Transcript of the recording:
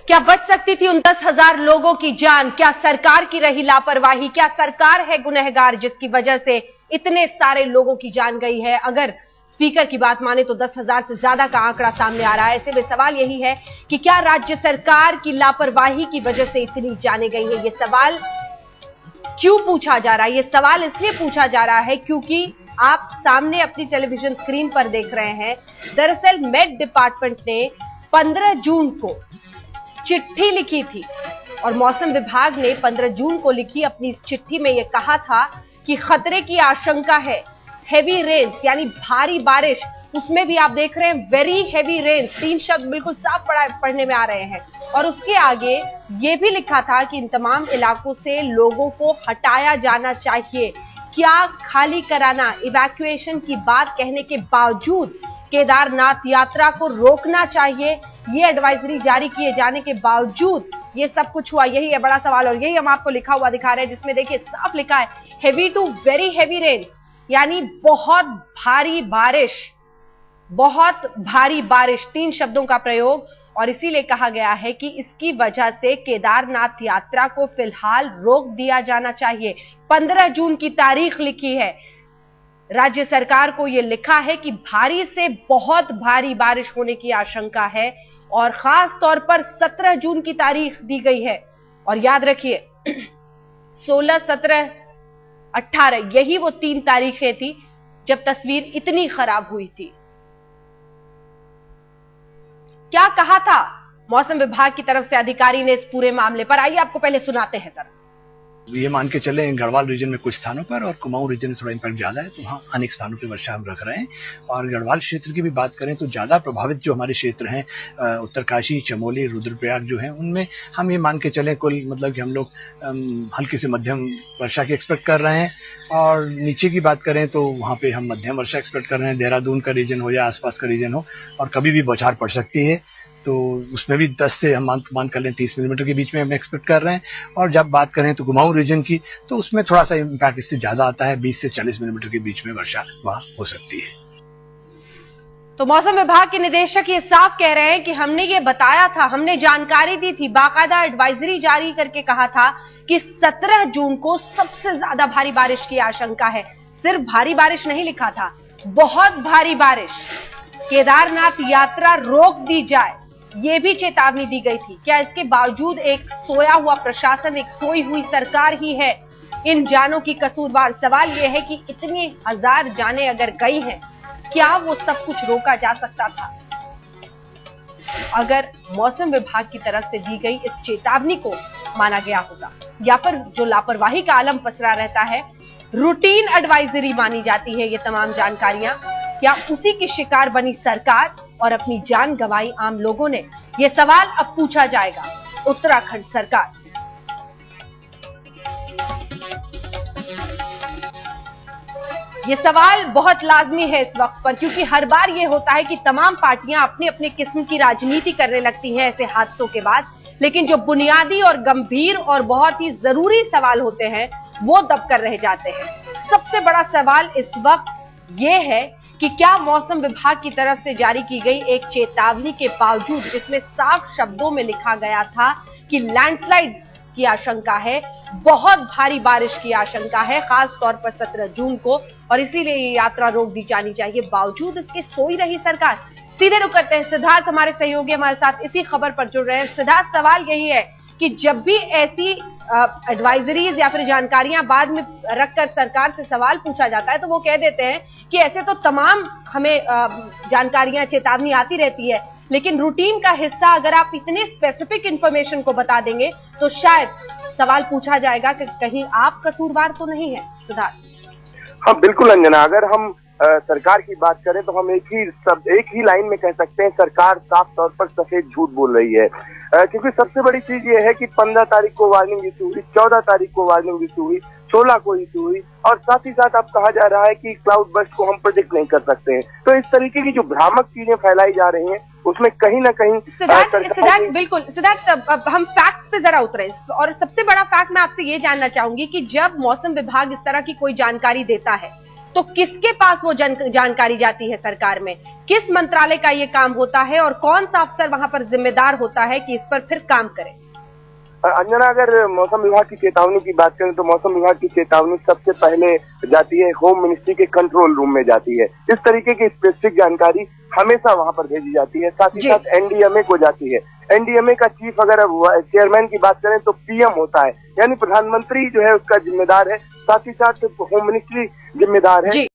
क्या बच सकती थी उन 10,000 लोगों की जान? क्या सरकार की रही लापरवाही? क्या सरकार है गुनहगार जिसकी वजह से इतने सारे लोगों की जान गई है? अगर स्पीकर की बात माने तो 10,000 से ज्यादा का आंकड़ा सामने आ रहा है। ऐसे में सवाल यही है कि क्या राज्य सरकार की लापरवाही की वजह से इतनी जाने गई है? ये सवाल क्यों पूछा जा रहा है? ये सवाल इसलिए पूछा जा रहा है क्योंकि आप सामने अपनी टेलीविजन स्क्रीन पर देख रहे हैं, दरअसल मेट डिपार्टमेंट ने 15 जून को चिट्ठी लिखी थी और मौसम विभाग ने 15 जून को लिखी अपनी इस चिट्ठी में यह कहा था कि खतरे की आशंका है। हेवी रेन्स यानी भारी बारिश, उसमें भी आप देख रहे हैं वेरी हेवी रेन्स, 3 शब्द बिल्कुल साफ पढ़ने में आ रहे हैं। और उसके आगे यह भी लिखा था कि इन तमाम इलाकों से लोगों को हटाया जाना चाहिए। क्या खाली कराना, इवैक्यूएशन की बात कहने के बावजूद केदारनाथ यात्रा को रोकना चाहिए, ये एडवाइजरी जारी किए जाने के बावजूद ये सब कुछ हुआ? यही है बड़ा सवाल और यही हम आपको लिखा हुआ दिखा रहे हैं, जिसमें देखिए साफ लिखा है heavy to very heavy rain, यानी बहुत भारी बारिश, बहुत भारी बारिश, 3 शब्दों का प्रयोग। और इसीलिए कहा गया है कि इसकी वजह से केदारनाथ यात्रा को फिलहाल रोक दिया जाना चाहिए। 15 जून की तारीख लिखी है, राज्य सरकार को यह लिखा है कि भारी से बहुत भारी बारिश होने की आशंका है और खास तौर पर 17 जून की तारीख दी गई है। और याद रखिए 16, 17, 18 यही वो 3 तारीखें थी जब तस्वीर इतनी खराब हुई थी। क्या कहा था मौसम विभाग की तरफ से अधिकारी ने इस पूरे मामले पर? आइए आपको पहले सुनाते हैं जरा। ये मान के चले गढ़वाल रीजन में कुछ स्थानों पर और कुमाऊं रीजन में थोड़ा इम्पैक्ट ज्यादा है, तो वहाँ अनेक स्थानों पे वर्षा हम रख रहे हैं। और गढ़वाल क्षेत्र की भी बात करें तो ज्यादा प्रभावित जो हमारे क्षेत्र हैं, उत्तरकाशी, चमोली, रुद्रप्रयाग जो हैं, उनमें हम ये मान के चले कुल मतलब कि हम लोग हल्की से मध्यम वर्षा की एक्सपेक्ट कर रहे हैं। और नीचे की बात करें तो वहाँ पे हम मध्यम वर्षा एक्सपेक्ट कर रहे हैं, देहरादून का रीजन हो या आसपास का रीजन हो, और कभी भी बौछार पड़ सकती है, तो उसमें भी 10 से हम मान कर लें 30 मिलीमीटर के बीच में हम एक्सपेक्ट कर रहे हैं। और जब बात करें तो कुमाऊं रीजन की, तो उसमें थोड़ा सा इम्पैक्ट इससे ज्यादा आता है, 20 से 40 मिलीमीटर के बीच में वर्षा वहां हो सकती है। तो मौसम विभाग के निदेशक ये साफ कह रहे हैं कि हमने ये बताया था, हमने जानकारी दी थी, बाकायदा एडवाइजरी जारी करके कहा था कि 17 जून को सबसे ज्यादा भारी बारिश की आशंका है। सिर्फ भारी बारिश नहीं लिखा था, बहुत भारी बारिश, केदारनाथ यात्रा रोक दी जाए, ये भी चेतावनी दी गई थी। क्या इसके बावजूद एक सोया हुआ प्रशासन, एक सोई हुई सरकार ही है इन जानों की कसूरवार? सवाल यह है कि इतनी 1000 जानें अगर गई हैं, क्या वो सब कुछ रोका जा सकता था अगर मौसम विभाग की तरफ से दी गई इस चेतावनी को माना गया होगा? या फिर जो लापरवाही का आलम पसरा रहता है, रूटीन एडवाइजरी मानी जाती है ये तमाम जानकारियां, क्या उसी की शिकार बनी सरकार और अपनी जान गंवाई आम लोगों ने? यह सवाल अब पूछा जाएगा उत्तराखंड सरकार से। यह सवाल बहुत लाजमी है इस वक्त पर, क्योंकि हर बार यह होता है कि तमाम पार्टियां अपनी अपनी किस्म की राजनीति करने लगती हैं ऐसे हादसों के बाद, लेकिन जो बुनियादी और गंभीर और बहुत ही जरूरी सवाल होते हैं वो दबकर रह जाते हैं। सबसे बड़ा सवाल इस वक्त यह है कि क्या मौसम विभाग की तरफ से जारी की गई एक चेतावनी के बावजूद, जिसमें साफ शब्दों में लिखा गया था कि लैंडस्लाइड की आशंका है, बहुत भारी बारिश की आशंका है, खास तौर पर 17 जून को, और इसीलिए ये यात्रा रोक दी जानी चाहिए, बावजूद इसके सोई रही सरकार? सीधे रुक करते हैं, सिद्धार्थ हमारे सहयोगी हमारे साथ इसी खबर पर जुड़ रहे हैं। सिद्धार्थ, सवाल यही है कि जब भी ऐसी एडवाइजरीज या फिर जानकारियां बाद में रखकर सरकार से सवाल पूछा जाता है तो वो कह देते हैं कि ऐसे तो तमाम हमें जानकारियां, चेतावनी आती रहती है, लेकिन रूटीन का हिस्सा अगर आप इतने स्पेसिफिक इंफॉर्मेशन को बता देंगे तो शायद सवाल पूछा जाएगा कि कहीं आप कसूरवार तो नहीं है। सिद्धार्थ। हाँ बिल्कुल अंजना, अगर हम सरकार की बात करें तो हम एक ही लाइन में कह सकते हैं, सरकार साफ तौर पर सफेद झूठ बोल रही है। क्योंकि सबसे बड़ी चीज ये है कि 15 तारीख को वार्निंग इशू हुई, 14 तारीख को वार्निंग इशू हुई, 16 को इशू हुई, और साथ ही साथ अब कहा जा रहा है कि क्लाउड बर्स्ट को हम प्रेडिक्ट नहीं कर सकते हैं। तो इस तरीके की जो भ्रामक चीजें फैलाई जा रही हैं उसमें कहीं ना कहीं सिद्धार्थ बिल्कुल, सिद्धार्थ अब हम फैक्ट्स पे जरा उतरे, और सबसे बड़ा फैक्ट मैं आपसे ये जानना चाहूंगी कि जब मौसम विभाग इस तरह की कोई जानकारी देता है तो किसके पास वो जानकारी जाती है सरकार में? किस मंत्रालय का ये काम होता है और कौन सा अफसर वहां पर जिम्मेदार होता है कि इस पर फिर काम करे? अंजना, अगर मौसम विभाग की चेतावनी की बात करें तो मौसम विभाग की चेतावनी सबसे पहले जाती है होम मिनिस्ट्री के कंट्रोल रूम में जाती है। इस तरीके की स्पेसिफिक जानकारी हमेशा वहां पर भेजी जाती है। साथ ही साथ एनडीएमए को जाती है। एनडीएमए का चीफ अगर चेयरमैन की बात करें तो पीएम होता है, यानी प्रधानमंत्री जो है उसका जिम्मेदार है। साथ ही साथ होम मिनिस्ट्री जिम्मेदार है।